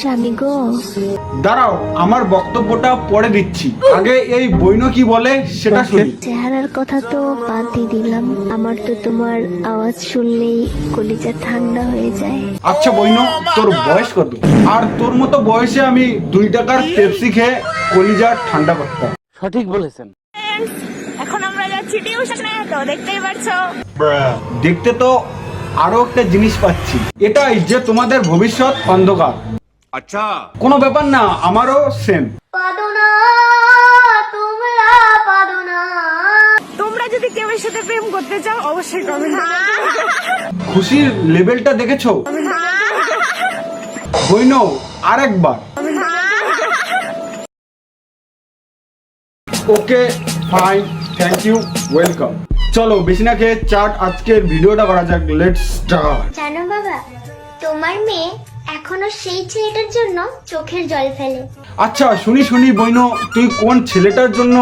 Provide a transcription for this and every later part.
স্বামী গো। দাঁড়াও, আমার বক্তব্যটা পরে দিচ্ছি, আগে এই বইনো কি বলে সেটা শুনি। চেহারার কথা তো বাদই দিলাম, আমার তো তোমার আওয়াজ শুনলেই কলিজা ঠান্ডা হয়ে যায়। আচ্ছা বইনো, তোর বয়স কত? আর তোর মতো বয়সে আমি 2 টাকার পেপসি খেয়ে কলিজা ঠান্ডা করতাম। সঠিক বলেছেন। এখন আমরা যাচ্ছি টিউশনে, তো দেখতেই পারছো। দেখতে তো আরো একটা জিনিস পাচ্ছি, এটাই যে তোমাদের ভবিষ্যৎ অন্ধকার। আচ্ছা, কোনো ব্যাপার না, আমারও সেম। তোমরা যদি কেউ এর সাথে প্রেম করতে চাও অবশ্যই কমেন্ট খুশির লেভেলটা দেখেছো বইনো? আরেকবার। Okay fine, thank you, welcome. চলো বেশি না খেয়ে চাট আজকের ভিডিওটা করা যাক। Let's start. জানো বাবা, তোমার মেয়ে এখনো সেই ছেলেটার জন্য চোখের জল ফেলে। আচ্ছা শুনি শুনি বইনো, তুই কোন ছেলেটার জন্য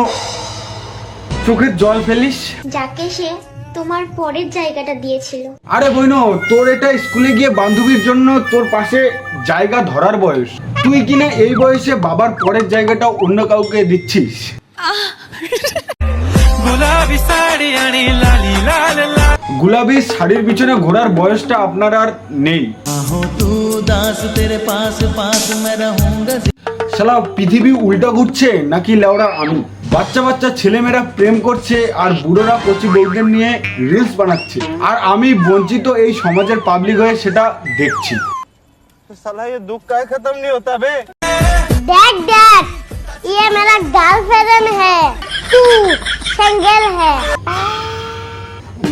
চোখের জল ফেলিস? যাকে সে তোমার পরের জায়গাটা দিয়েছিল। আরে বইনো, তোর এটা স্কুলে গিয়ে বান্ধবীর জন্য তোর পাশে জায়গা ধরার বয়স, তুই কিনা এই বয়সে বাবার পরের জায়গাটা অন্য কাউকে দিচ্ছিস। গুলাবি শাড়ির পিছনে ঘোরার বয়সটা আপনার আর নেই। শালা পৃথিবী উল্টা ঘুরছে নাকি লেওড়া আমি? বাচ্চা বাচ্চা ছেলেমেয়েরা প্রেম করছে আর বুড়োরা কচি বউদের নিয়ে রিলস বানাচ্ছে, আর আমি বঞ্চিত এই সমাজের পাবলিক হয়ে সেটা দেখছি। डैड डैड, ये मेरा गर्लफ्रेंड है, तू सिंगल है।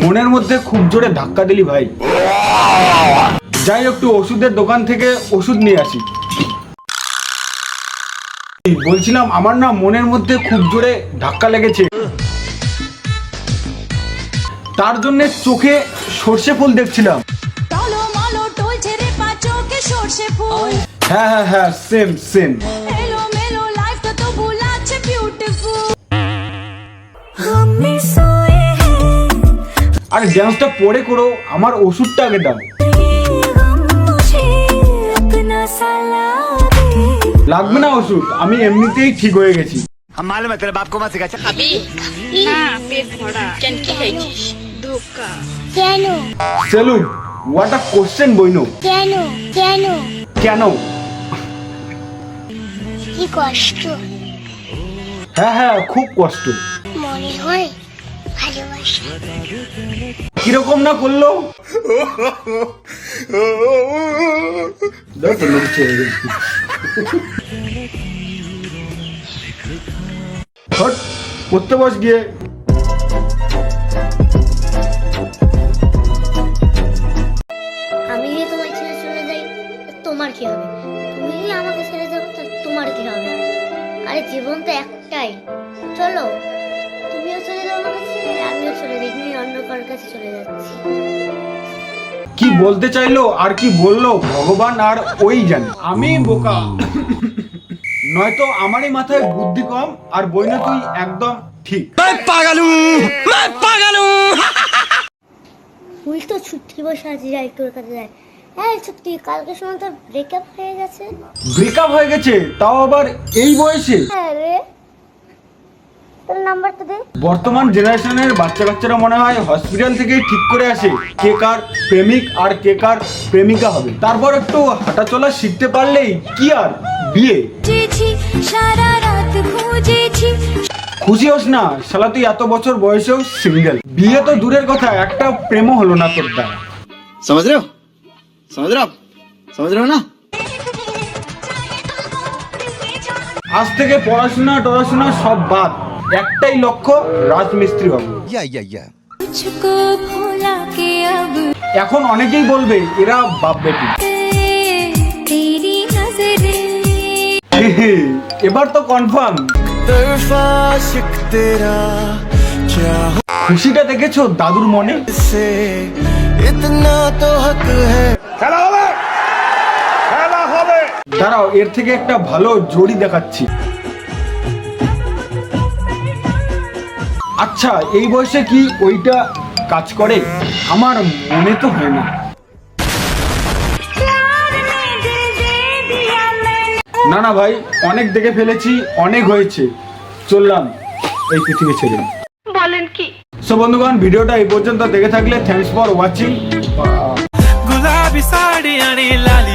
মনের মধ্যে খুব জোরে ধাক্কা দিলি ভাই। যাই একটু ওষুধের দোকান থেকে ওষুধ নিয়ে আসি। বলছিলাম আমার না মনের মধ্যে খুব জোরে ধাক্কা লেগেছে, তার জন্য চোখে সর্ষে ফুল দেখছিলাম। হ্যাঁ হ্যাঁ হ্যাঁ, সেম সেম। আরে ডান্সটা পরে করো, আমার ওষুধটা আগে দাও। লাগবে না ওষুধ, আমি এমনিতেই ঠিক হয়ে গেছি। কেন সেলুন, হোয়াট আ কোশ্চেন বইনো। কেন কেন কেন? কি কষ্ট, হ্যাঁ হ্যাঁ, খুব কষ্ট। মনে হয় ভালোবাসা। কিরকম না করলো? দাও তো নড়ছে। হট, পড়তে বস গিয়ে। আমি যদি তোমার ছেড়ে চলে যাই, তোমার কি হবে? তুমি যদি আমাকে ছেড়ে যাও, তোমার কি হবে? আরে জীবন তো একটাই, চলো তুমিও চলে যাও আমার কাছে, আমিও চলে যাই, তুমি অন্য কারোর কাছে চলে যাচ্ছি। কি বলতে চাইলো আর কি বললো ভগবান আর ওই জানে। আমি বোকা, নয়তো আমারই মাথায় বুদ্ধি কম, আর বইনা তুই একদম ঠিক। তুই তো ছুটি বসে আছি, যাই তোর কাছে যাই। হ্যাঁ ছুটি, কালকে সময় তোর ব্রেকআপ হয়ে গেছে। ব্রেকআপ হয়ে গেছে, তাও আবার এই বয়সে? হ্যাঁ রে, তোর নাম্বারটা দে। বর্তমান জেনারেশনের বাচ্চা কাচ্চারা মনে হয় হসপিটাল থেকে ঠিক করে আসে কে কার প্রেমিক আর কে কার প্রেমিকা হবে, তারপর একটু হাঁটা চলা শিখতে পারলেই কি আর বিয়ে। খুশি হোস না শালা, তুই এত বছর বয়সেও সিঙ্গেল। বিয়ে তো দূরের কথা, একটা প্রেমও হলো না তোর দ্বারা। समझ रहे हो समझ रहे हो ना? আজ থেকে পড়াশোনা টড়াশোনা সব বাদ, একটাই লক্ষ্য, রাজমিস্ত্রি হবো। এখন অনেকেই বলবে এরা বাপ বেটি। এবার তো কনফার্ম। খুশিটা দেখেছো দাদুর মনে? দাঁড়াও, এর থেকে একটা ভালো জড়ি দেখাচ্ছি। আচ্ছা এই বয়সে কি ওইটা কাজ করে? আমার মনে তো হয় না। না না ভাই, অনেক দেখে ফেলেছি, অনেক হয়েছে, চললাম এই পৃথিবী ছেড়ে। বলেন কি? সো বন্ধুগণ, ভিডিওটা এই পর্যন্ত দেখে থাকলে থ্যাঙ্কস ফর ওয়াচিং। गुलाबी साडी आणि लाली